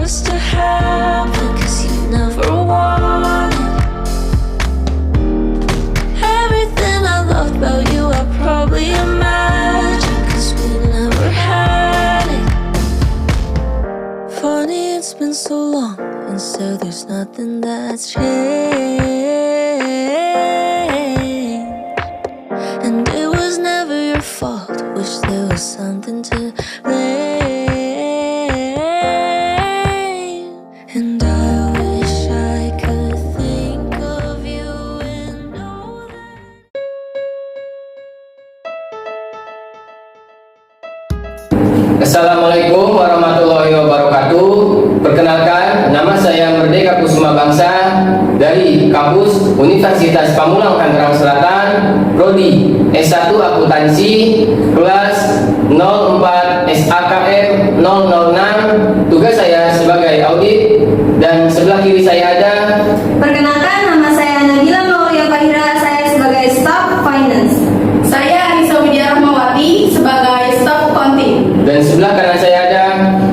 was to happen, 'cause you never wanted. Everything I loved about you I probably imagined, 'cause we never had it. Funny, it's been so long, and still there's nothing that's changed. And it was never your fault, wish there was something to blame. And I wish I could think of you and know that. Assalamualaikum warahmatullahi wabarakatuh. Perkenalkan, nama saya Merdeka Kusuma Bangsa dari kampus Universitas Pamulang Tangerang Selatan, Prodi S1 Akuntansi, kelas 04 SAKM 006. Tugas saya sebagai audit, dan sebelah kiri saya ada. Perkenalkan, nama saya Nabila Maulia Fahira, saya sebagai Staff Finance. Saya Anissa Widya Rahmawati sebagai Staf Accounting. Dan sebelah kanan saya ada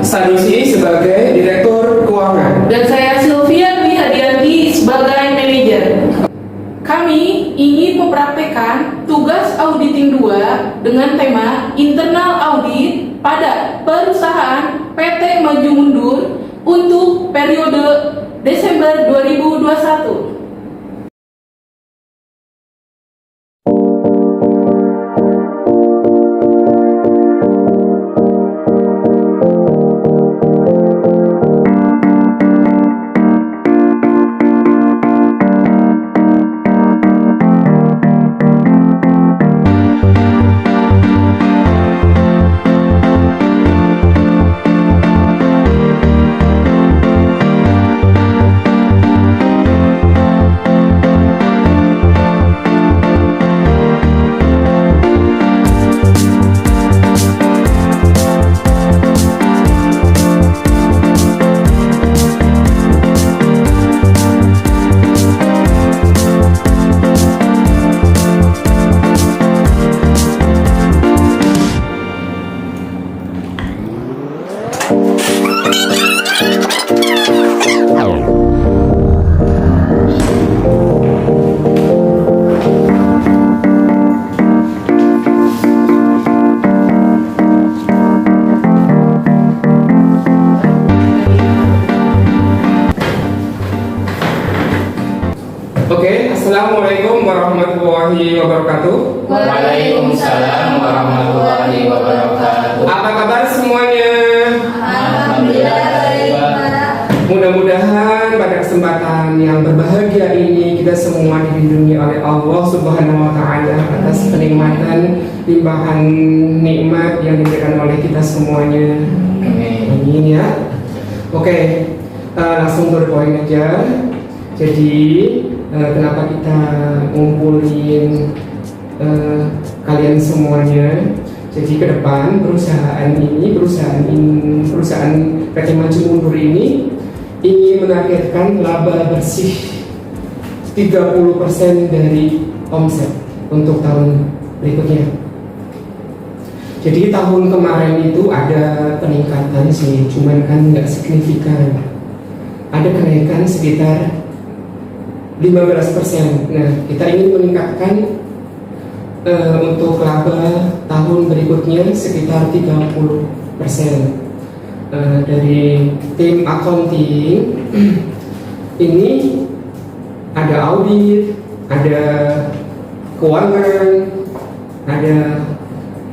Sanusi sebagai Direktur Keuangan. Dan saya Sylvia Dwi Hadianti sebagai manajer. Kami ingin mempraktekkan tugas auditing 2 dengan tema internal audit pada perusahaan PT Maju Mundur untuk periode Desember 2021. Oke, Assalamualaikum warahmatullahi wabarakatuh. Waalaikumsalam warahmatullahi wabarakatuh. Apa kabar semuanya? Alhamdulillah baik, Pak. Mudah-mudahan pada kesempatan yang berbahagia ini kita semua dilindungi oleh Allah Subhanahu wa Ta'ala atas kenikmatan limpahan nikmat yang diberikan oleh kita semuanya. Amin ya. Oke, langsung berpoin aja. Jadi kenapa kita ngumpulin kalian semuanya? Jadi ke depan perusahaan PT Maju Mundur ini ingin menargetkan laba bersih 30% dari omset untuk tahun berikutnya. Jadi tahun kemarin itu ada peningkatan sih, cuman kan nggak signifikan. Ada kenaikan sekitar 15%. Nah, kita ingin meningkatkan untuk laba tahun berikutnya sekitar 30%. Dari tim accounting ini ada audit, ada keuangan, ada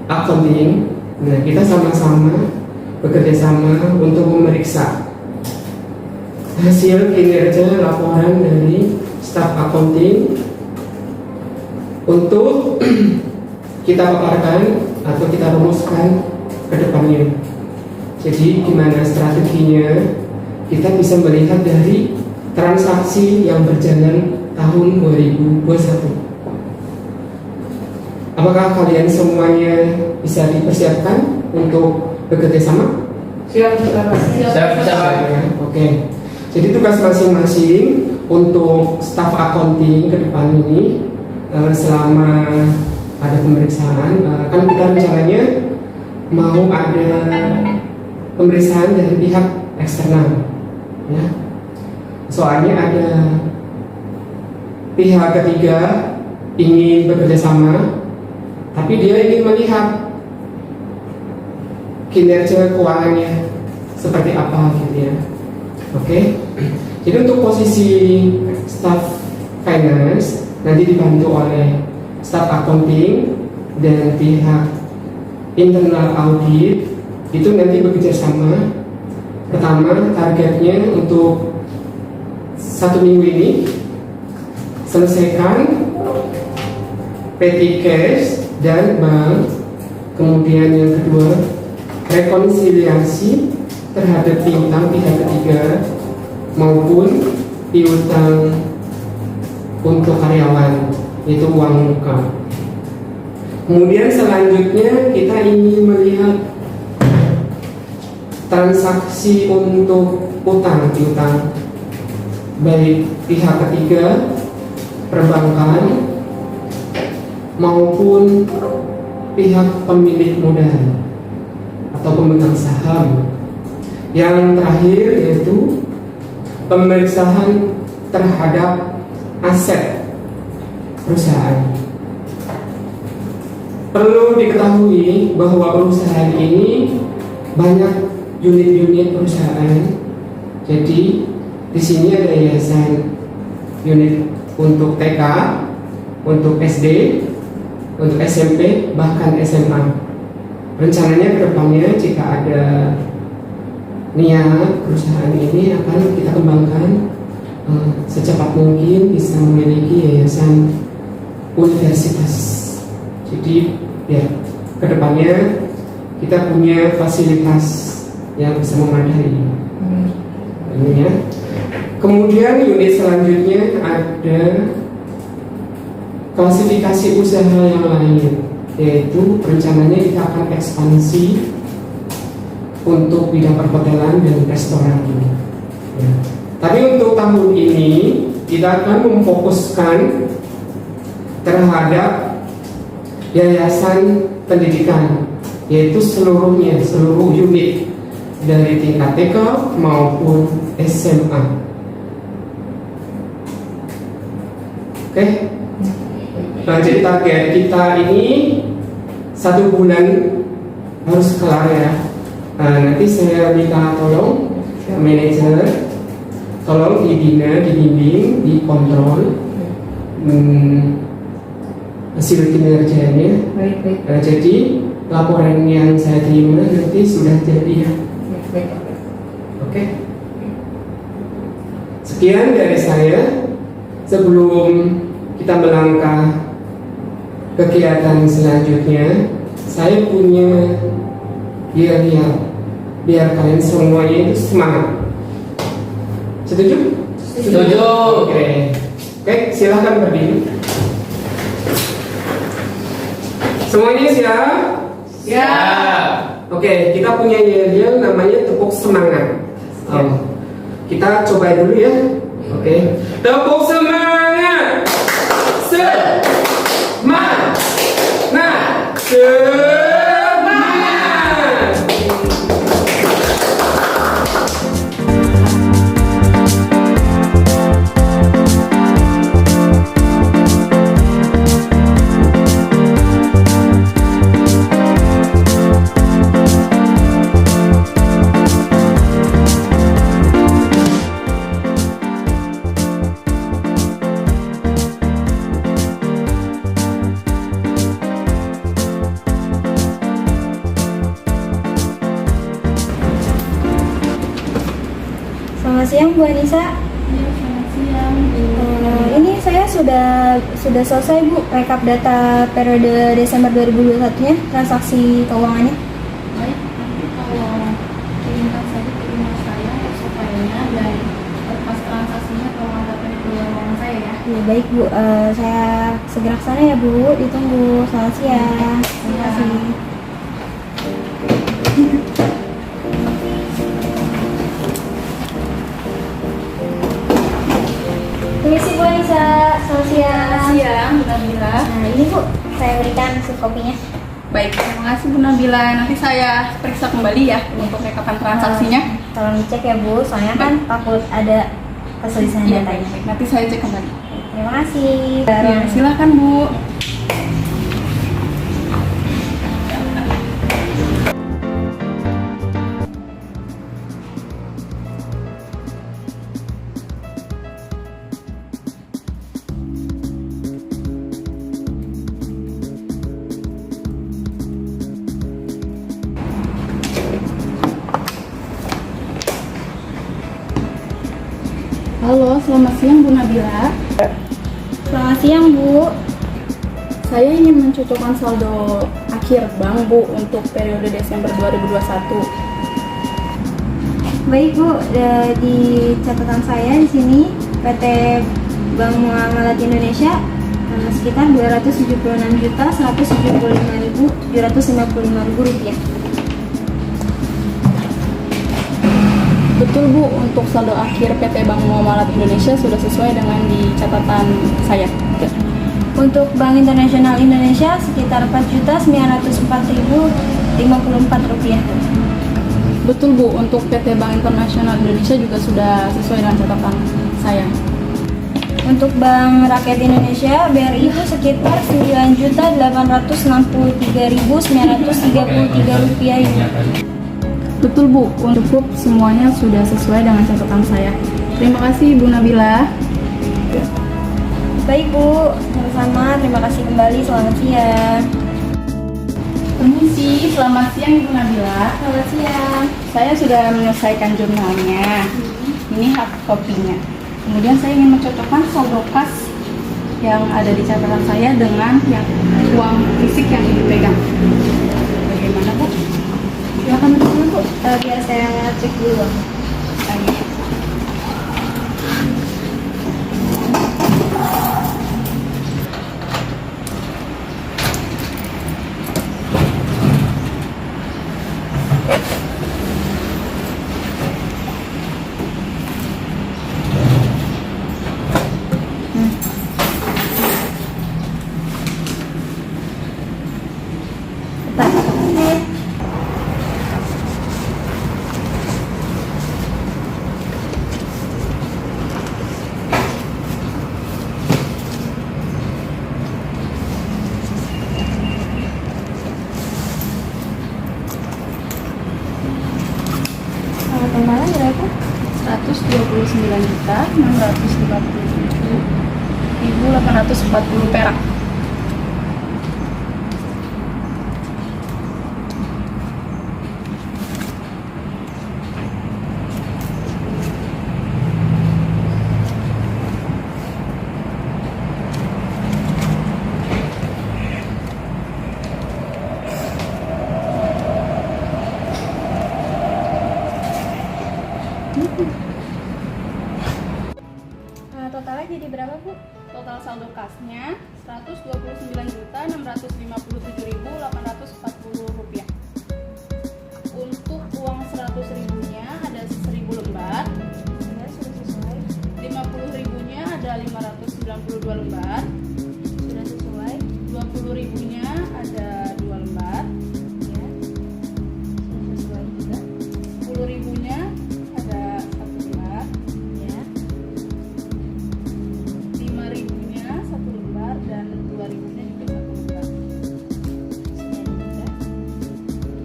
accounting. Nah, kita sama-sama bekerja sama untuk memeriksa hasil kinerja laporan dari staf accounting untuk kita paparkan atau kita rumuskan ke depannya. Jadi gimana strateginya? Kita bisa melihat dari transaksi yang berjalan tahun 2021. Apakah kalian semuanya bisa dipersiapkan untuk bekerja sama? Siap. Oke. Jadi tugas masing-masing untuk staf accounting ke depan ini selama ada pemeriksaan, kan kita rencananya mau ada pemeriksaan dari pihak eksternal. ya. Soalnya ada pihak ketiga ingin bekerja sama, tapi dia ingin melihat kinerja keuangannya seperti apa gitu ya. Oke. Jadi untuk posisi staff finance nanti dibantu oleh staff accounting dan pihak internal audit itu nanti bekerja sama. Pertama targetnya untuk 1 minggu ini selesaikan petty cash dan bank. Kemudian yang kedua rekonsiliasi terhadap piutang pihak ketiga maupun piutang untuk karyawan, itu uang muka. Kemudian selanjutnya kita ingin melihat transaksi untuk utang piutang baik pihak ketiga, perbankan maupun pihak pemilik modal atau pemegang saham. Yang terakhir yaitu pemeriksaan terhadap aset perusahaan. Perlu diketahui bahwa perusahaan ini banyak unit-unit perusahaan. Jadi di sini ada yayasan unit untuk TK, untuk SD, untuk SMP, bahkan SMA. Rencananya ke depannya jika ada niat perusahaan ini akan kita kembangkan secepat mungkin bisa memiliki yayasan universitas. Jadi ya kedepannya kita punya fasilitas yang bisa memadai. Ini ya. Kemudian unit selanjutnya ada klasifikasi usaha yang lain, yaitu rencananya kita akan ekspansi untuk bidang perhotelan dan restoran ini. Ya. Tapi untuk tahun ini kita akan memfokuskan terhadap yayasan pendidikan, yaitu seluruhnya, seluruh unit dari tingkat TK maupun SMA. Oke. Nah, jadi target kita ini 1 bulan harus kelar ya. Nah, nanti saya minta tolong manajer, tolong dibina, dibimbing, dikontrol hasil kinerjanya. Baik. Nah, jadi laporan yang saya terima nanti sudah jadi ya. Baik. Oke. Sekian dari saya. Sebelum kita melangkah kegiatan selanjutnya, saya punya biar kalian semuanya itu semangat. Setuju? Setuju. Oke, silahkan berdiri. Semuanya siap? Siap. Oke, kita punya yel namanya tepuk semangat. Kita coba dulu ya. Oke, tepuk semangat. Semangat. Selamat siang Bu Anissa. Selamat siang. Ini saya sudah selesai Bu rekap data periode Desember 2021-nya transaksi keuangannya. Baik, nanti kalau kirimkan saja ke email saya untuk filenya dan berkas transaksinya tolong dapat di ruangan saya ya. Ya, baik Bu, saya segera ke sana ya Bu, ditunggu. Selamat siang. Terima kasih. Permisi Bu Anissa, selamat siang. Siang, Nabila. Nah ini Bu, saya berikan hasil kopinya. Baik, terima kasih Bu Nabila. Nanti saya periksa kembali ya untuk rekapan transaksinya. Tolong dicek ya Bu, soalnya kan takut ada kesulitan Iya, datanya. baik. Nanti saya cek kembali. Terima kasih. Ya, silakan Bu. Halo, selamat siang Bu Nabila. Selamat siang Bu. Saya ingin mencocokkan saldo akhir bank Bu untuk periode Desember 2021. Baik Bu, di catatan saya di sini PT Bank Muamalat Indonesia sekitar Rp276.175.755 rupiah. Betul Bu, untuk saldo akhir PT Bank Muamalat Indonesia sudah sesuai dengan di catatan saya. Untuk Bank Internasional Indonesia sekitar Rp4.904.054 rupiah. Betul Bu, untuk PT Bank Internasional Indonesia juga sudah sesuai dengan catatan saya. Untuk Bank Rakyat Indonesia BRI itu sekitar Rp9.083.933 rupiah. Betul Bu, untuk grup semuanya sudah sesuai dengan catatan saya. Terima kasih Bu Nabila. Baik Bu, sama-sama. Terima kasih kembali. Selamat siang. Permisi, selamat siang Ibu Nabila. Selamat siang. Saya sudah menyelesaikan jurnalnya. Ini hard copy-nya. Kemudian saya ingin mencocokkan saldo kas yang ada di catatan saya dengan yang uang fisik yang Ibu pegang. Bagaimana Bu? Silakan dulu Bu. Biar saya cek dulu. Baik. Totalnya berapa? 129.657.840 perak. Totalnya jadi berapa Bu? Total saldo kasnya Rp129.657.840 Untuk uang 100 ribunya ada 1000 lembar, Ya, sudah sesuai. 50 ribunya ada 592 lembar, Sudah sesuai. 20 ribunya ada 2 lembar, Ya. Sudah sesuai juga. 10 ribunya ada 1 lembar, Ya. 5 ribunya 1 lembar, dan 2 ribunya juga 1 lembar.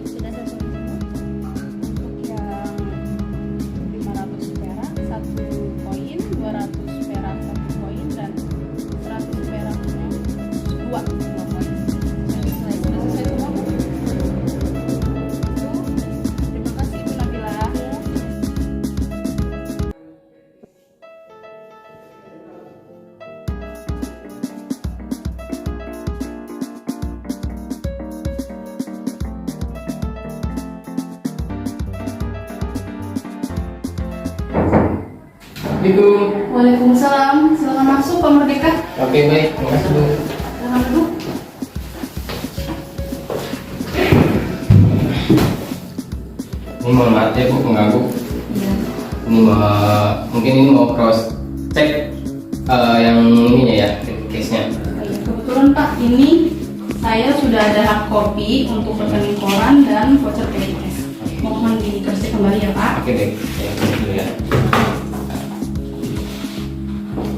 Sudah sesuai semua. Untuk yang 500 perak 1 koin, 200 perak 1 koin, dan 100 peraknya 2 koin. Sudah selesai semua Bu. Terima kasih Bu Nabila. Assalamualaikum. Waalaikumsalam. Silakan masuk Pak Merdeka. Oke baik, terima kasih Bu. Silakan duduk. Ini mohon maaf ya Bu mengganggu. Iya. Ini mungkin ini mau cross check yang ininya ya, case-nya. Kebetulan Pak, ini saya sudah ada hard copy untuk rekening koran dan voucher PGS. Mohon dikasih kembali ya Pak. Oke deh, saya cek dulu ya.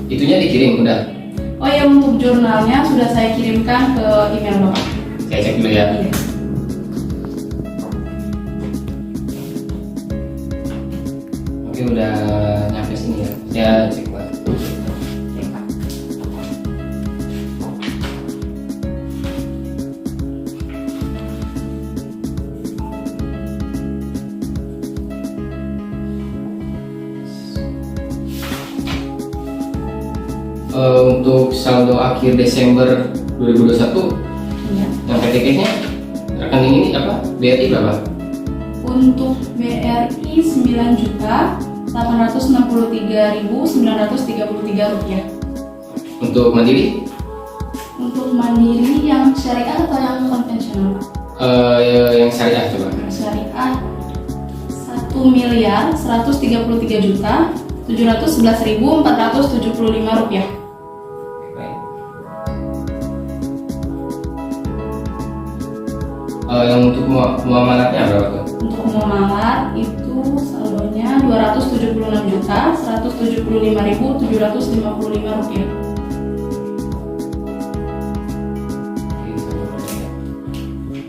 Itunya dikirim udah. Oh ya, untuk jurnalnya sudah saya kirimkan ke email Bapak. Saya cek dulu ya. Iya. Oke, udah nyampe sini ya. Saya cek Pak. Oke, Pak. Untuk saldo akhir Desember 2021 Iya. yang PTK-nya rekening ini apa? BRI berapa? Untuk BRI 9.863.933 rupiah. Untuk Mandiri Untuk Mandiri yang syariah atau yang konvensional Pak? yang syariah coba. Syariah 1.133.711.475 rupiah. Baik. Yang untuk muamalatnya berapa tuh? Untuk muamalat itu saldonya 276.175.755 rupiah.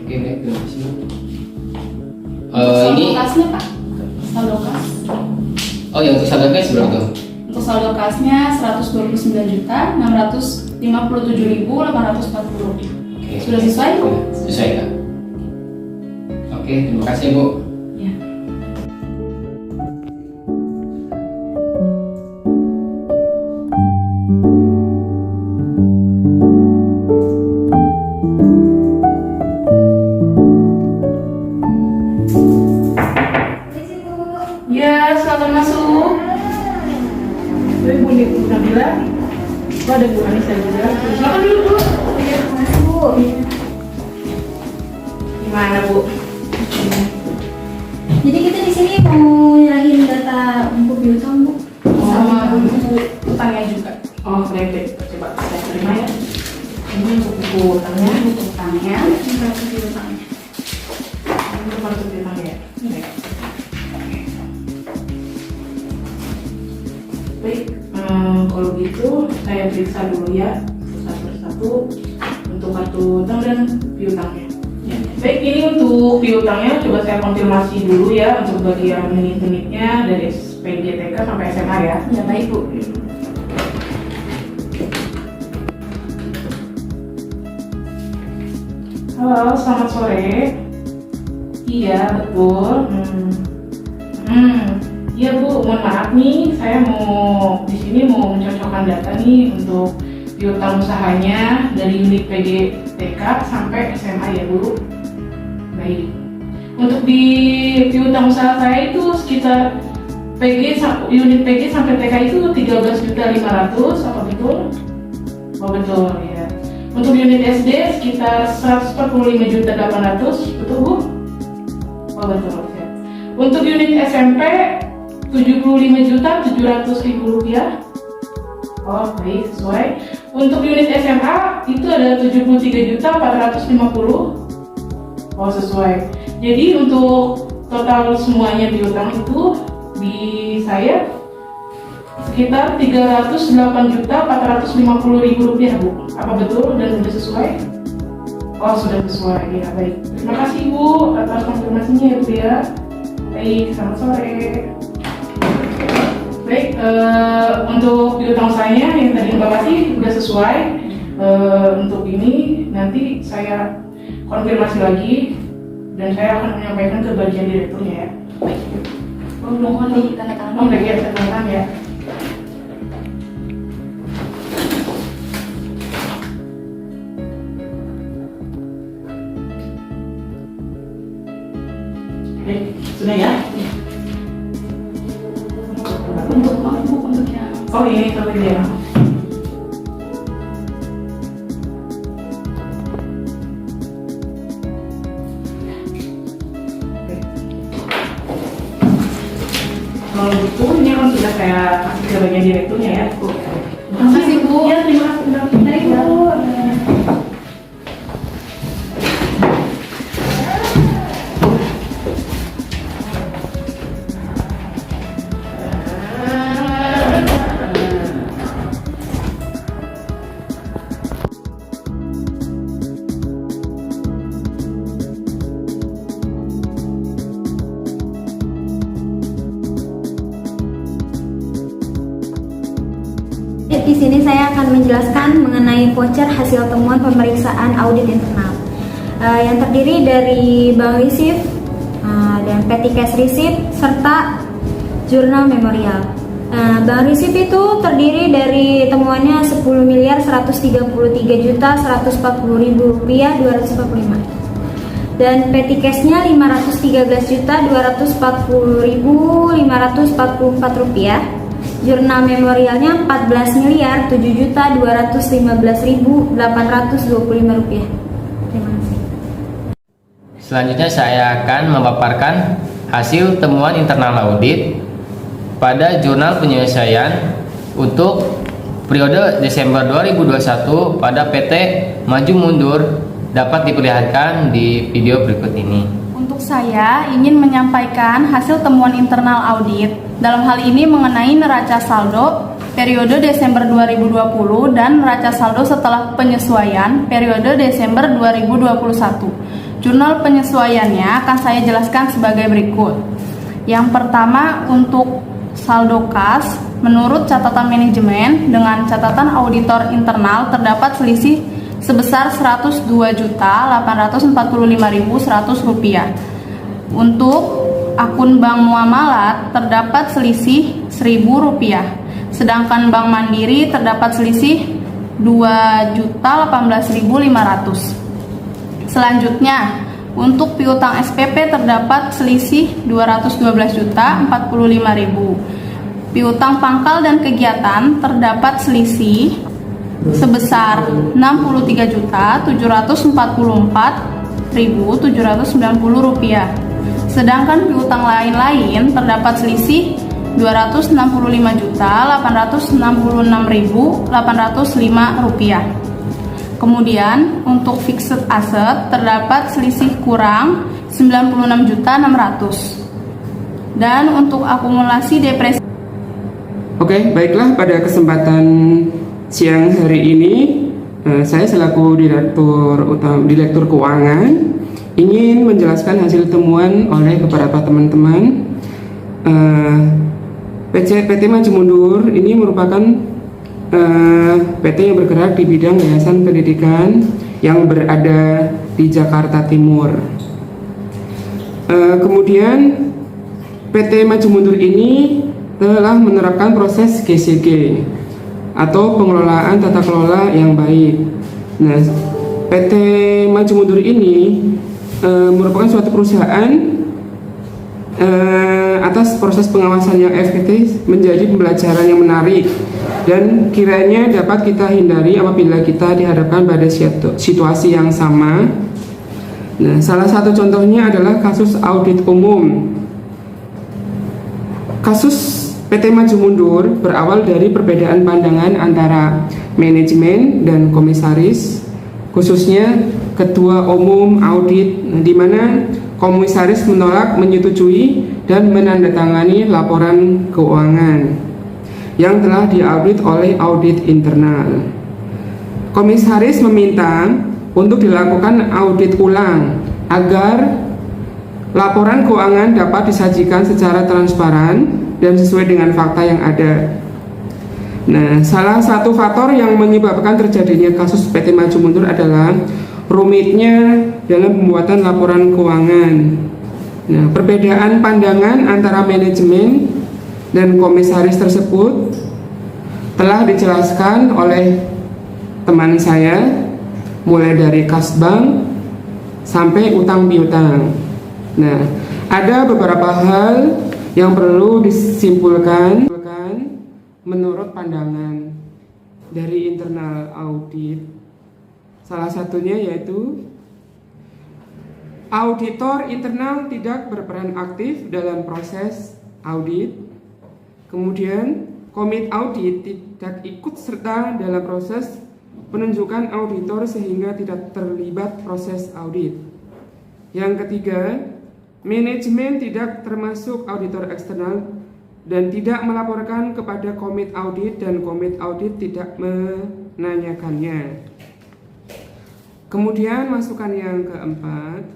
Oke, baik, terima kasih. Saldo Ini kasnya Pak? Saldo kas. oh ya, untuk saldo cash berapa tuh? Untuk saldo kasnya 129.657.840 rupiah. Oke. Sudah sesuai? Sesuai Kak. Oke, terima kasih Bu. Ya. Ya, selamat masuk. Bu Nabila. Oh, ada Bu Anissa juga. Silakan dulu Bu. Iya, makasih Bu. Gimana Bu? Jadi kita di sini mau nyerahin data buku piutang Bu. Sama buku utangnya juga. Oh, baik. Coba saya terima ya. Ini untuk buku utangnya. Buku utangnya. Ini kartu piutangnya. Ini kartu piutangnya. Baik. Baik, kalau gitu saya periksa dulu ya satu persatu untuk kartu utang dan piutangnya. Ya. Baik, ini untuk piutangnya coba saya konfirmasi dulu ya untuk bagian unit-unitnya dari SPG TK sampai SMA ya. Ya baik Bu. Halo, selamat sore. Iya betul. Iya Bu, mohon maaf nih, saya mau di sini mau mencocokkan data nih untuk piutang usahanya dari unit PG TK sampai SMA ya Bu. Baik. Untuk di piutang usaha saya itu sekitar unit PG sampai TK itu 13.500.000, apa betul? Oh betul ya. Untuk unit SD sekitar 145.800.000, betul Bu? Oh betul ya. Untuk unit SMP 75.700.000 rupiah. Oh baik, sesuai. Untuk unit SMA itu ada 73.450.000. Oh sesuai. Jadi untuk total semuanya piutang itu di saya sekitar 308.450.000 rupiah Bu. Apa betul dan sudah sesuai? Oh sudah sesuai ya, baik. Terima kasih Bu atas konfirmasinya ya Bu ya. Baik, selamat sore. Baik, untuk piutang saya yang tadi Mbak kasih sudah sesuai. Untuk ini nanti saya konfirmasi lagi dan saya akan menyampaikan ke bagian direkturnya ya. Baik. Mohon ditandatangan. Oh, baik ya, saya tandatangan ya. Baik, sudah ya. Untuk yang oh ini satu dia. Kalau gitu ini kan sudah saya kasih ke bagian direkturnya ya Bu. Terima kasih Bu. Ya terima kasih. Baik Bu. di sini saya akan menjelaskan mengenai voucher hasil temuan pemeriksaan audit internal. Yang terdiri dari bank receipt dan petty cash receipt serta jurnal memorial. Bank receipt itu terdiri dari temuannya 10.133.140.000 rupiah 245. Dan petty cash-nya 513.240.544 rupiah. Jurnal memorialnya 14.715.825 rupiah. Terima kasih. Selanjutnya saya akan memaparkan hasil temuan internal audit pada jurnal penyelesaian untuk periode Desember 2021 pada PT Maju Mundur dapat diperlihatkan di video berikut ini. Untuk saya ingin menyampaikan hasil temuan internal audit dalam hal ini mengenai neraca saldo periode Desember 2020 dan neraca saldo setelah penyesuaian periode Desember 2021. Jurnal penyesuaiannya akan saya jelaskan sebagai berikut. Yang pertama, untuk saldo kas, menurut catatan manajemen dengan catatan auditor internal terdapat selisih sebesar Rp102.845.100. Untuk akun bank muamalat terdapat selisih Rp1.000, sedangkan bank Mandiri terdapat selisih Rp2.018.500. Selanjutnya, untuk piutang SPP terdapat selisih Rp212.045.000. Piutang pangkal dan kegiatan terdapat selisih sebesar Rp63.744.790. Sedangkan piutang lain-lain terdapat selisih Rp265.866.805. Kemudian untuk fixed asset terdapat selisih kurang Rp96.600. Dan untuk akumulasi depresi. Oke, baiklah, pada kesempatan siang hari ini saya selaku Direktur Keuangan ingin menjelaskan hasil temuan oleh beberapa teman-teman. PT Maju Mundur ini merupakan PT yang bergerak di bidang yayasan pendidikan yang berada di Jakarta Timur. Kemudian PT Maju Mundur ini telah menerapkan proses GCG atau pengelolaan tata kelola yang baik. Nah, PT Maju Mundur ini merupakan suatu perusahaan atas proses pengawasan yang efektif menjadi pembelajaran yang menarik dan kiranya dapat kita hindari apabila kita dihadapkan pada situasi yang sama. Nah, salah satu contohnya adalah kasus audit umum. Kasus PT Maju Mundur berawal dari perbedaan pandangan antara manajemen dan komisaris, khususnya ketua umum audit, di mana komisaris menolak menyetujui dan menandatangani laporan keuangan yang telah diaudit oleh audit internal. Komisaris meminta untuk dilakukan audit ulang agar laporan keuangan dapat disajikan secara transparan dan sesuai dengan fakta yang ada. Nah, salah satu faktor yang menyebabkan terjadinya kasus PT Maju Mundur adalah rumitnya dalam pembuatan laporan keuangan. Nah, perbedaan pandangan antara manajemen dan komisaris tersebut telah dijelaskan oleh teman saya, mulai dari kas bank sampai utang piutang. Nah, ada beberapa hal yang perlu disimpulkan menurut pandangan dari internal audit. Salah satunya yaitu auditor internal tidak berperan aktif dalam proses audit. Kemudian komite audit tidak ikut serta dalam proses penunjukan auditor sehingga tidak terlibat proses audit. Yang ketiga, manajemen tidak termasuk auditor eksternal dan tidak melaporkan kepada komite audit dan komite audit tidak menanyakannya. Kemudian masukan yang keempat,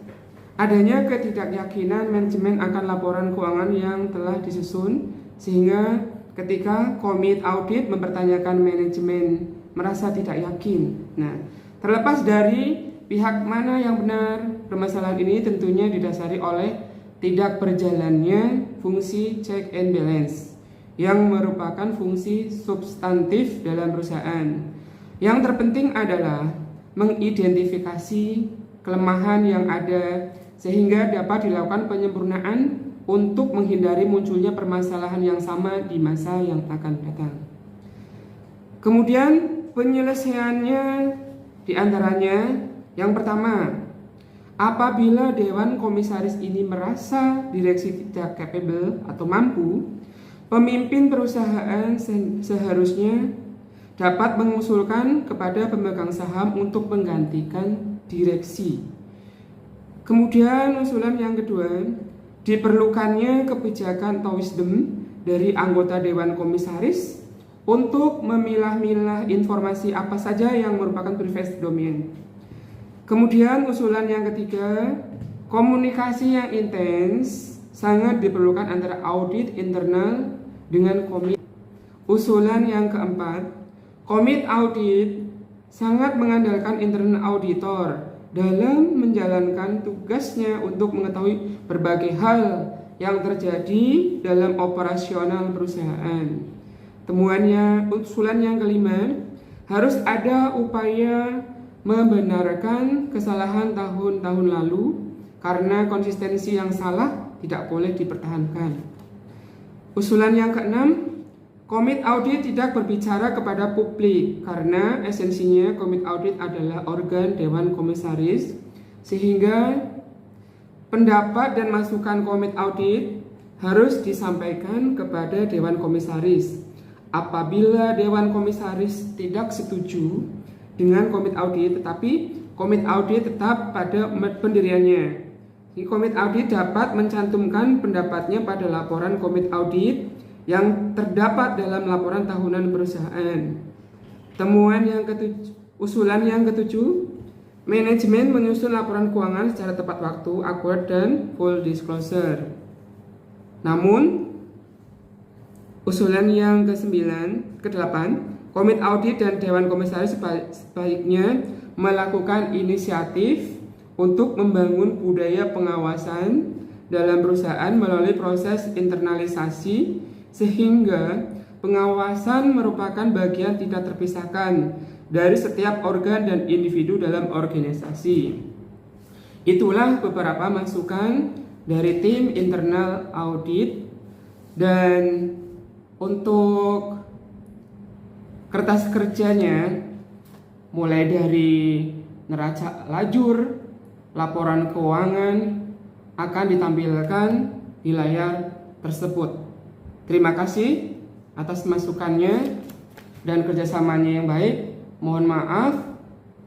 adanya ketidakyakinan manajemen akan laporan keuangan yang telah disusun sehingga ketika komit audit mempertanyakan manajemen, merasa tidak yakin. Nah, terlepas dari pihak mana yang benar, permasalahan ini tentunya didasari oleh tidak berjalannya fungsi check and balance yang merupakan fungsi substantif dalam perusahaan. Yang terpenting adalah mengidentifikasi kelemahan yang ada sehingga dapat dilakukan penyempurnaan untuk menghindari munculnya permasalahan yang sama di masa yang akan datang. Kemudian penyelesaiannya diantaranya yang pertama, apabila Dewan Komisaris ini merasa direksi tidak capable atau mampu, pemimpin perusahaan seharusnya dapat mengusulkan kepada pemegang saham untuk menggantikan direksi. Kemudian usulan yang kedua, diperlukannya kebijakan atau wisdom dari anggota Dewan Komisaris untuk memilah-milah informasi apa saja yang merupakan privilege domain. Kemudian usulan yang ketiga, komunikasi yang intens sangat diperlukan antara audit internal dengan komit. Usulan yang keempat, komit audit sangat mengandalkan internal auditor dalam menjalankan tugasnya untuk mengetahui berbagai hal yang terjadi dalam operasional perusahaan. Usulan yang kelima, harus ada upaya membenarkan kesalahan tahun-tahun lalu karena konsistensi yang salah tidak boleh dipertahankan. Usulan yang keenam, komit audit tidak berbicara kepada publik karena esensinya komit audit adalah organ Dewan Komisaris, sehingga pendapat dan masukan komit audit harus disampaikan kepada Dewan Komisaris. Apabila Dewan Komisaris tidak setuju dengan komit audit, tetapi komit audit tetap pada pendiriannya, komit audit dapat mencantumkan pendapatnya pada laporan komit audit yang terdapat dalam laporan tahunan perusahaan. Usulan yang ketujuh, manajemen menyusun laporan keuangan secara tepat waktu, akurat dan full disclosure. Namun, usulan yang kedelapan, komit audit dan Dewan Komisaris sebaiknya melakukan inisiatif untuk membangun budaya pengawasan dalam perusahaan melalui proses internalisasi, sehingga pengawasan merupakan bagian tidak terpisahkan dari setiap organ dan individu dalam organisasi. Itulah beberapa masukan dari tim internal audit. Dan untuk kertas kerjanya, mulai dari neraca lajur, laporan keuangan akan ditampilkan di layar tersebut. Terima kasih atas masukannya dan kerjasamanya yang baik. Mohon maaf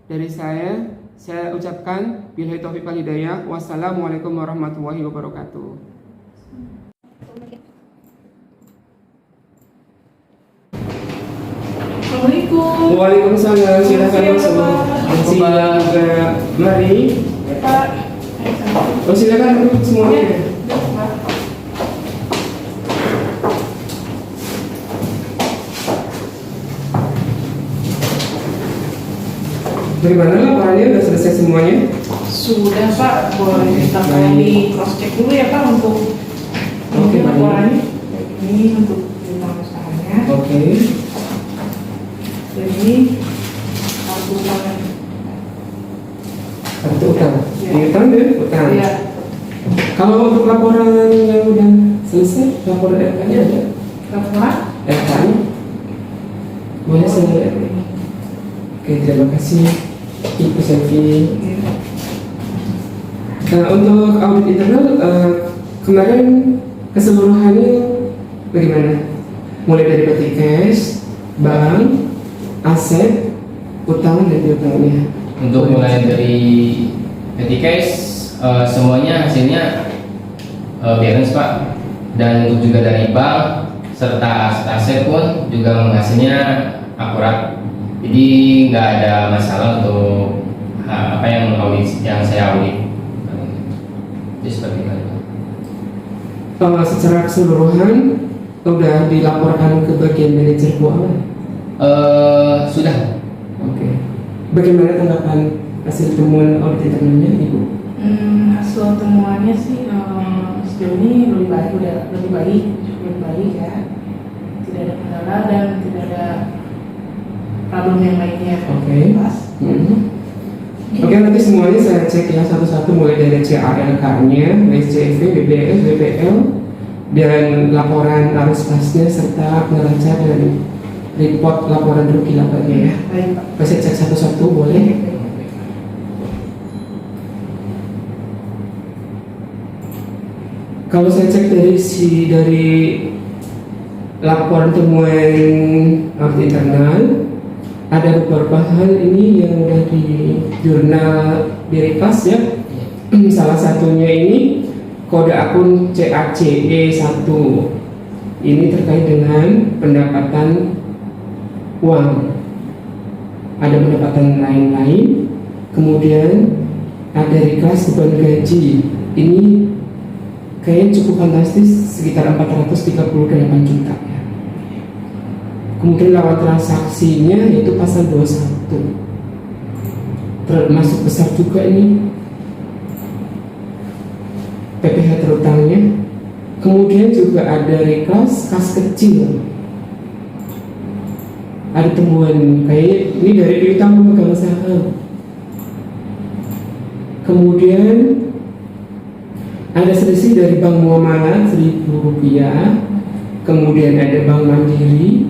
dari saya ucapkan billahi taufiq wal hidayah. Wassalamualaikum warahmatullahi wabarakatuh. Assalamualaikum. Waalaikumsalam. Silakan masuk. Mari. Ya, Pak. Silakan duduk semuanya. Bagaimana laporannya? Sudah selesai semuanya? Sudah, Pak. Boleh kita kembali cross check dulu ya, Pak, untuk laporannya. Ini untuk bintang usahanya. Oke. Dan ini kartu utang. Kartu utang. Ya. Utang deh, utang. Iya. Kalau untuk laporan yang udah selesai, laporan RK-nya ada? Laporan? RK-nya? Boleh saya lihat? Oke, terima kasih Ibu Selvi. Untuk audit internal kemarin keseluruhannya bagaimana? Mulai dari petty cash, bank, aset, utang dan piutangnya. Untuk mulai dari petty cash, semuanya hasilnya balance Pak. Dan untuk juga dari bank serta aset pun juga hasilnya akurat. Jadi nggak ada masalah untuk apa yang saya audit. Jadi seperti itu. Secara keseluruhan Udah dilaporkan ke bagian manajer keuangan? Sudah. Oke. Bagaimana tanggapan hasil temuan audit internalnya, Ibu? Hasil temuannya sih sejauh ini lebih baik, lebih baik ya. Tidak ada kendala dan tidak ada problem yang lainnya. Oke. Pas. Oke, nanti semuanya saya cek ya satu-satu mulai dari CALK-nya, SCV, BBS, BPL, dan laporan arus kasnya serta neraca dan report laporan rugi labanya ya. Baik Pak. Saya cek satu-satu boleh. Kalau saya cek dari laporan temuan audit internal, ada beberapa hal ini yang dari jurnal Diripas ya. Salah satunya ini kode akun CACE1. Ini terkait dengan pendapatan uang. Ada pendapatan lain-lain. Kemudian ada request beban gaji. Ini kayaknya cukup fantastis, sekitar 438 juta ya. Kemudian lawan transaksinya yaitu pasal 21, termasuk besar juga ini PPh terutangnya. Kemudian juga ada request kas kecil, ada temuan kayaknya ini dari piutang pemegang saham. Kemudian ada selisih dari Bank Muamalat Rp1.000. Kemudian ada Bank Mandiri,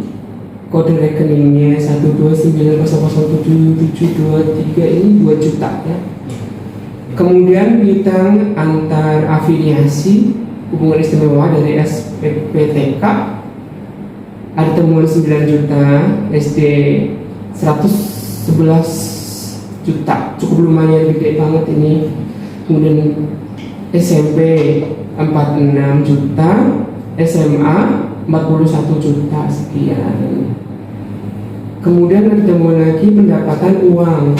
kode rekeningnya 129000773, ini 2 juta ya. Kemudian piutang antar afiliasi hubungan istimewa dari SPPTK, ada temuan 9 juta, SD 111 juta, cukup lumayan gede banget ini. Kemudian SMP 46 juta, SMA 41 juta sekian. Kemudian ada temuan lagi pendapatan uang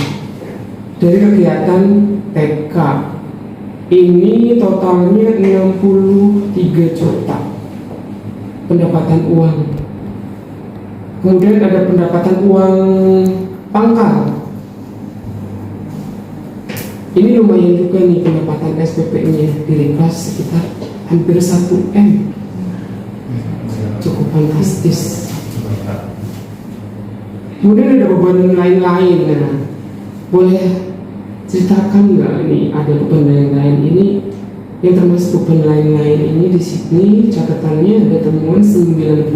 dari kegiatan TK. Ini totalnya 63 juta pendapatan uang. Kemudian ada pendapatan uang pangkal. Ini lumayan juga nih pendapatan SPP-nya, direpas sekitar hampir 1 M. Cukup fantastis. Kemudian ada beban lain-lain. Nah, boleh ceritakan nggak nih ada beban lain-lain ini? Yang termasuk beban lain-lain ini di sini catatannya ada temuan 96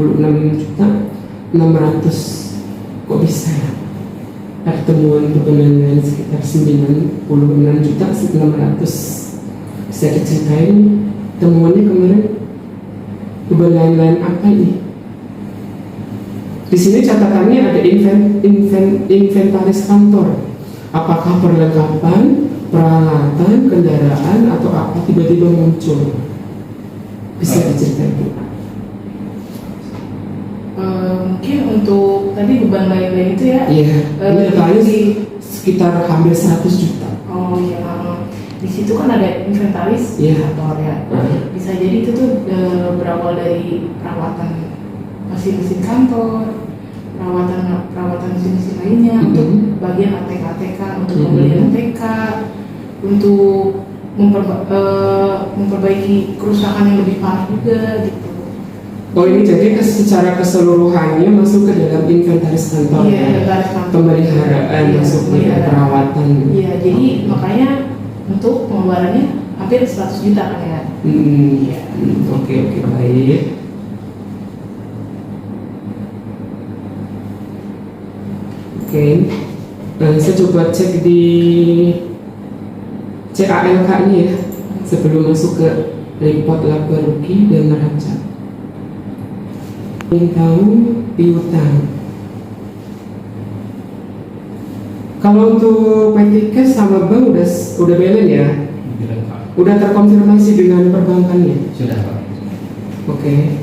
juta 600. Kok bisa ya? Ada temuan beban lain-lain sekitar 96 juta 600. Bisa diceritain temuannya kemarin beban lain-lain apa ini? Di sini catatannya ada inventaris kantor. Apakah perlengkapan, peralatan, kendaraan atau apa tiba-tiba muncul? Bisa diceritain? Mungkin untuk tadi beban lain-lain itu ya. Iya. Ini totalnya sekitar hampir 100 juta. Oh iya. Di situ kan ada inventaris kantor ya. Bisa jadi itu tuh berawal dari perawatan mesin-mesin kantor, perawatan mesin-mesin lainnya, untuk bagian ATK untuk pembelian ATK, untuk memperbaiki kerusakan yang lebih parah juga gitu. Oh ini jadi secara keseluruhannya masuk ke dalam inventaris kantor. Iya, inventaris kantor. Pemeliharaan masuknya perawatan. Iya, jadi makanya untuk pengeluarannya hampir 100 juta kan ya. Iya. Oke, baik. Oke, saya coba cek di CALK-nya ya sebelum masuk ke report laba rugi dan neraca. Yang tahu piutang. Kalau untuk PT Cash sama bank udah balance ya? Udah terkonfirmasi dengan perbankannya? Sudah Pak. Oke.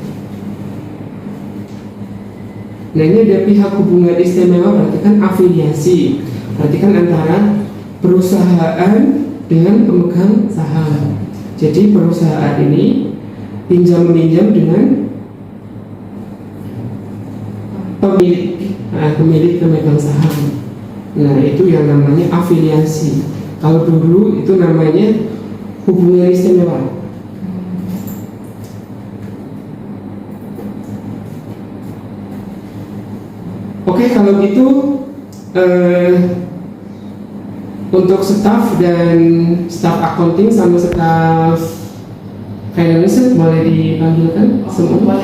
Nah ini ada pihak hubungan istimewa, berarti kan afiliasi, berarti kan antara perusahaan dengan pemegang saham. Jadi perusahaan ini pinjam-meminjam dengan pemilik pemegang saham. Nah, itu yang namanya afiliasi. Kalau dulu itu namanya hubungan istimewa. Oke, kalau gitu untuk staf dan staf accounting sama staf finance boleh dipanggilkan semua.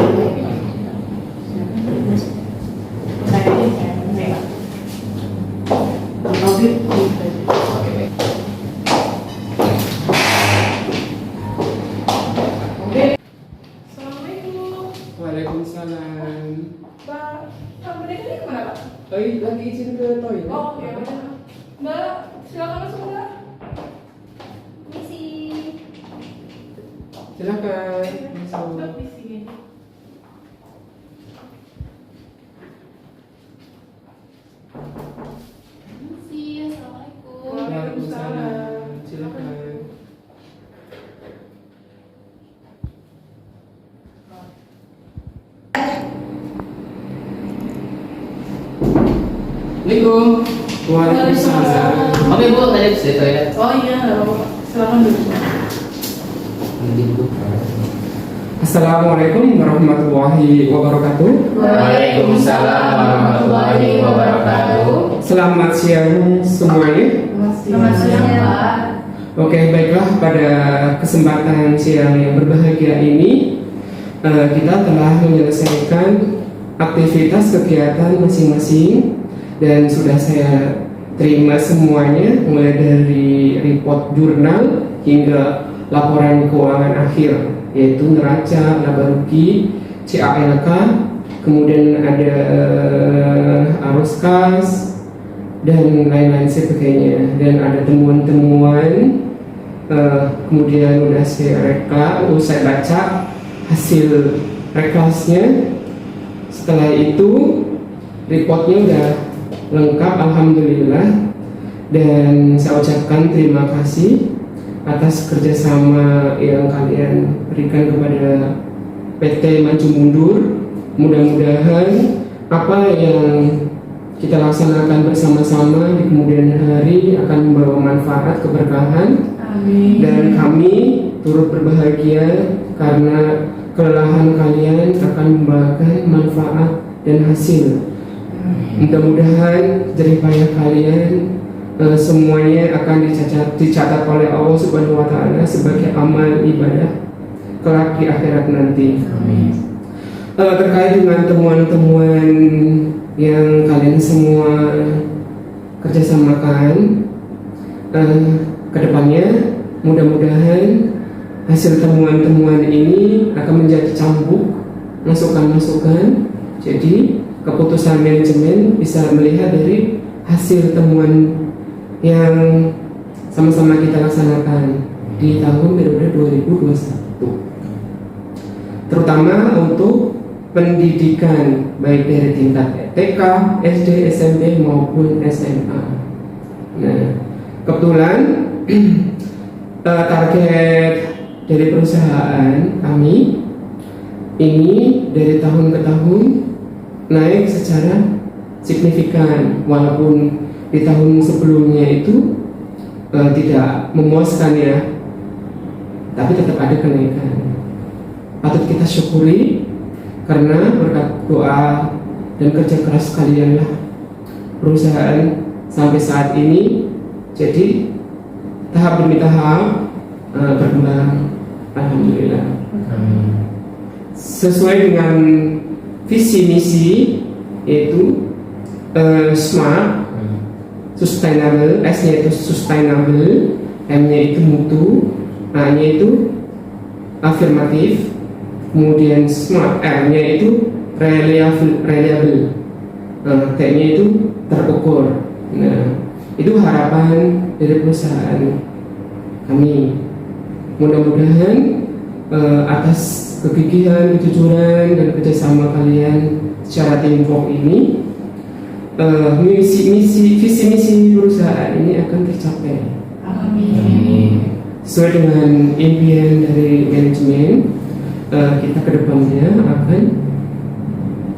Waalaikumsalam. Mbak Merdeka ini kemana, Pak? Lagi izin ke toilet. Oh, oke. Mbak, silakan masuk, Mbak. Misi. Silakan. Mbak, di sini. Assalamualaikum. Waalaikumsalam. Silakan. Assalamualaikum. Waalaikumsalam. Oke Bu, tadi habis dari toilet. Oh iya, nggak apa-apa. Silakan dulu. Assalamualaikum warahmatullahi wabarakatuh. Waalaikumsalam warahmatullahi wabarakatuh. Selamat siang semuanya. Selamat siang, Pak. Oke, baiklah, pada kesempatan siang yang berbahagia ini kita telah menyelesaikan aktivitas kegiatan masing-masing dan sudah saya terima semuanya, mulai dari report jurnal hingga laporan keuangan akhir, yaitu neraca, laba rugi, CALK, kemudian ada arus kas dan lain-lain sebagainya, dan ada temuan-temuan. Kemudian udah saya baca hasil reklasnya. Setelah itu reportnya udah lengkap, alhamdulillah, dan saya ucapkan terima kasih atas kerjasama yang kalian berikan kepada PT Maju Mundur. Mudah-mudahan apa yang kita laksanakan bersama-sama di kemudian hari akan membawa manfaat, keberkahan. Amin. Dan kami turut berbahagia karena kelelahan kalian akan membawakan manfaat dan hasil. Mudah-mudahan jerih payah kalian semuanya akan dicatat oleh Allah Subhanahu wa Ta'ala sebagai amal ibadah kelak di akhirat nanti. Terkait dengan temuan-temuan yang kalian semua kerjasamakan, kedepannya mudah-mudahan hasil temuan-temuan ini akan menjadi cambuk masukan-masukan. Jadi keputusan manajemen bisa melihat dari hasil temuan yang sama-sama kita laksanakan di tahun periode 2021, terutama untuk pendidikan baik dari tingkat TK, SD, SMP maupun SMA. Nah, kebetulan target dari perusahaan kami ini dari tahun ke tahun naik secara signifikan, walaupun di tahun sebelumnya itu tidak memuaskan ya, tapi tetap ada kenaikan. Patut kita syukuri karena berkat doa dan kerja keras kalianlah perusahaan sampai saat ini jadi tahap demi tahap berkembang, alhamdulillah. Sesuai dengan visi misi, yaitu smart, sustainable, S-nya itu sustainable, M-nya itu mutu, A-nya itu afirmatif, kemudian smart, R-nya itu reliable, T-nya itu terukur. Nah, itu harapan dari perusahaan kami. Mudah-mudahan atas kegigihan, kejujuran, dan kerjasama kalian secara teamwork ini, visi misi perusahaan ini akan tercapai. Amin. Sesuai dengan impian dari manajemen, kita kedepannya akan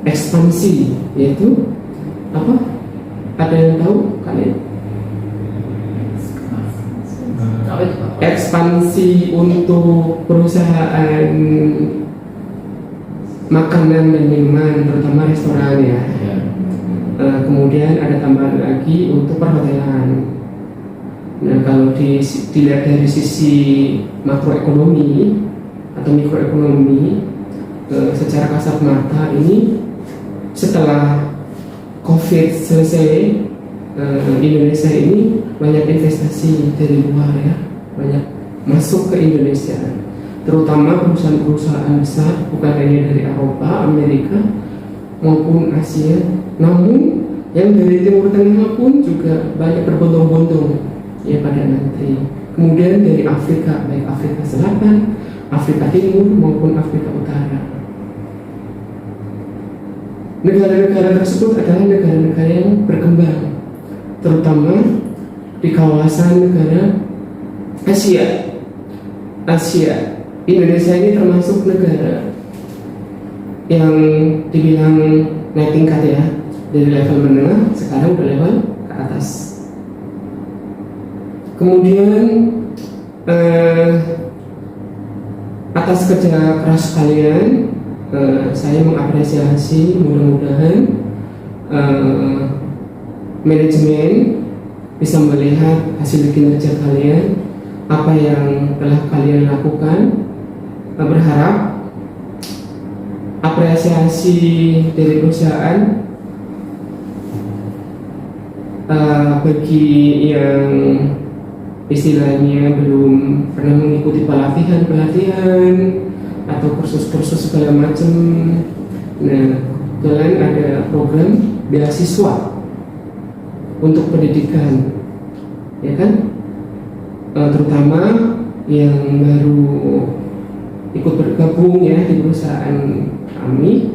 ekspansi yaitu apa? Ada yang tahu kalian? Apa itu Pak? Ekspansi untuk perusahaan makanan dan minuman, terutama restoran ya. Ya. Kemudian ada tambahan lagi untuk perhotelan. Nah, kalau dilihat dari sisi makroekonomi atau mikroekonomi, secara kasat mata ini setelah COVID selesai, Indonesia ini banyak investasi dari luar ya, banyak masuk ke Indonesia, terutama perusahaan-perusahaan besar, bukan hanya dari Eropa, Amerika maupun Asia, namun yang dari Timur Tengah pun juga banyak berbondong-bondong ya pada nanti. Kemudian dari Afrika, baik Afrika Selatan, Afrika Timur maupun Afrika Utara. Negara-negara tersebut adalah negara-negara yang berkembang, terutama di kawasan negara Asia. Indonesia ini termasuk negara yang dibilang naik tingkat ya, dari level menengah sekarang ke level ke atas. Kemudian atas kerja keras kalian, saya mengapresiasi, mudah-mudahan manajemen bisa melihat hasil kinerja kalian, apa yang telah kalian lakukan. Berharap apresiasi dari perusahaan bagi yang istilahnya belum pernah mengikuti pelatihan atau kursus-kursus segala macam. Nah, kalian ada program beasiswa untuk pendidikan, ya kan? Terutama yang baru ikut bergabung ya di perusahaan kami,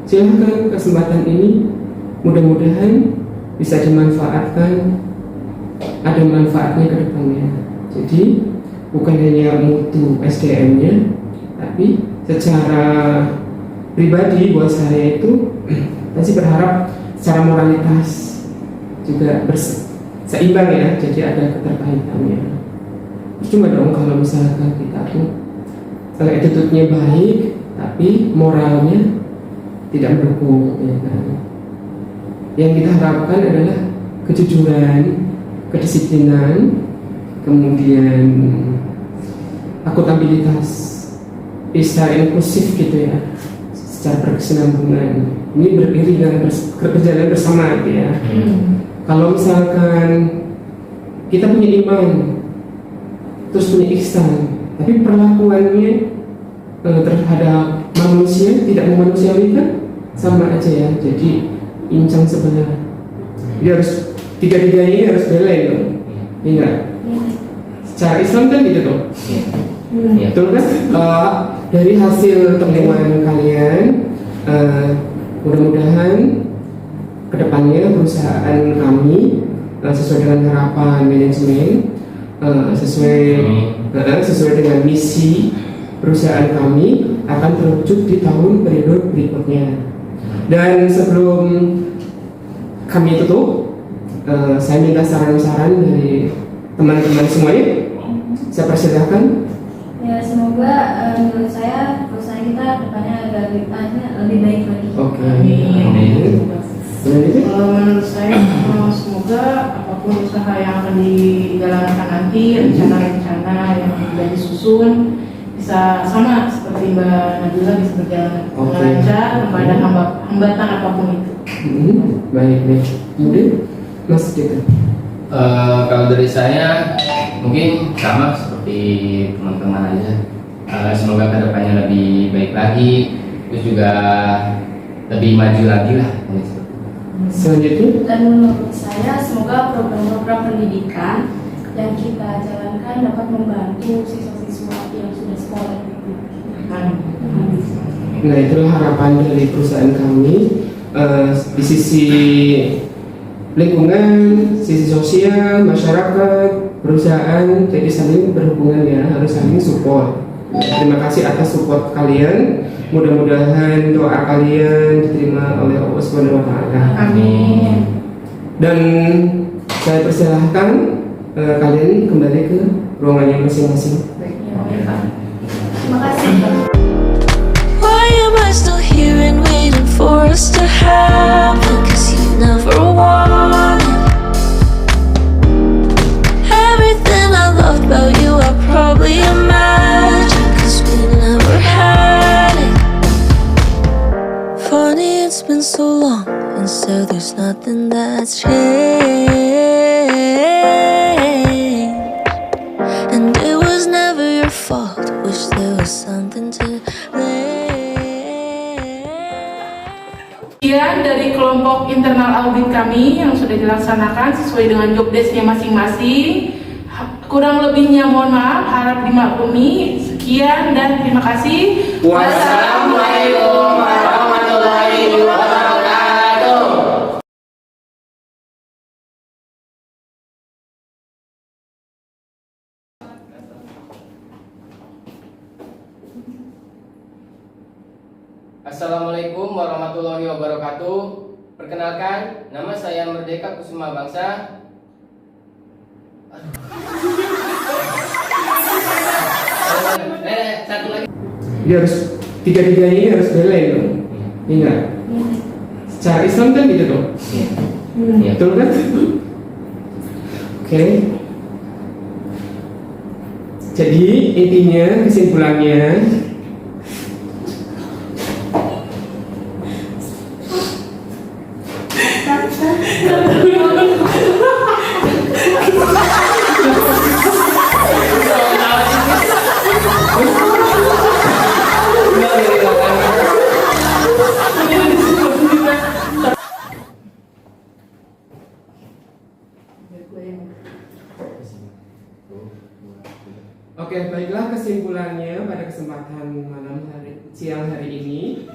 silahkan kesempatan ini mudah-mudahan bisa dimanfaatkan, ada manfaatnya ke depannya. Jadi bukan hanya mutu SDM-nya, tapi secara pribadi buat saya itu pasti berharap secara moralitas juga seimbang ya, jadi ada keterkaitannya. Cuma dong kalau misalkan kita tuh attitude-nya baik tapi moralnya tidak mendukung ya kan? Yang kita harapkan adalah kejujuran, kedisiplinan, kemudian akuntabilitas, bisa inklusif gitu ya, secara berkesinambungan. Ini beriringan, berjalan bersama gitu ya. Kalau misalkan kita punya iman, terus punya ihsan, tapi perlakuannya terhadap manusia tidak memanusiawi kan sama aja ya, jadi incang sebelah. Jadi harus tiga-tiganya ini harus balance dong, iya. Secara Islam kan gitu dong. Betul kan? Dari hasil temuan kalian, mudah-mudahan kedepannya perusahaan kami sesuai dengan harapan manajemen, sesuai dengan misi perusahaan kami akan terwujud di tahun periode berikutnya. Dan sebelum kami tutup, saya minta saran-saran dari teman-teman semuanya. Saya persilahkan. Ya, semoga menurut saya perusahaan kita depannya lebih baik lagi. Oke. Amin. Selanjutnya. Kalau menurut saya, semoga apapun usaha yang akan dijalankan nanti, rencana-rencana yang sudah disusun bisa sama seperti Mbak Nabila, bisa berjalan dengan lancar, tanpa ada hambatan apapun itu. Baik. Kemudian Mas Dika. Kalau dari saya mungkin sama seperti teman-teman aja. Semoga kedepannya lebih baik lagi, terus juga lebih maju lagi lah. Selanjutnya. Dan menurut saya semoga program-program pendidikan yang kita jalankan dapat membantu siswa-siswa yang sudah sekolah. Nah, itulah harapan dari perusahaan kami. Di sisi lingkungan, sisi sosial, masyarakat, perusahaan, jadi saling berhubungan ya, harus saling support. Terima kasih atas support kalian. Mudah-mudahan doa kalian diterima oleh Allah Subhanahu wa Ta'ala. Amin. Dan saya persilahkan kalian kembali ke ruangannya masing-masing. Terima kasih. Why am I still here and waiting for us to happen? 'Cause you never wanted everything I loved about you. I probably imagined, 'cause we never had it. Funny, it's been so long, and so there's nothing that's changed. And it was never your fault. Wish there was something to blame. Sekian dari kelompok internal audit kami yang sudah dilaksanakan sesuai dengan job desk-nya masing-masing. Kurang lebihnya mohon maaf, harap dimaklumi. Sekian dan terima kasih. Wassalamualaikum warahmatullahi wabarakatuh. Assalamualaikum warahmatullahi wabarakatuh. Perkenalkan, nama saya Merdeka Kusuma Bangsa. Satu lagi. Dia harus tiga-tiganya ini harus belain dong. Ingat. Secara Islam kan gitu dong. Betul kan? Oke. Jadi intinya kesimpulannya Oke, baiklah kesimpulannya pada kesempatan siang hari ini.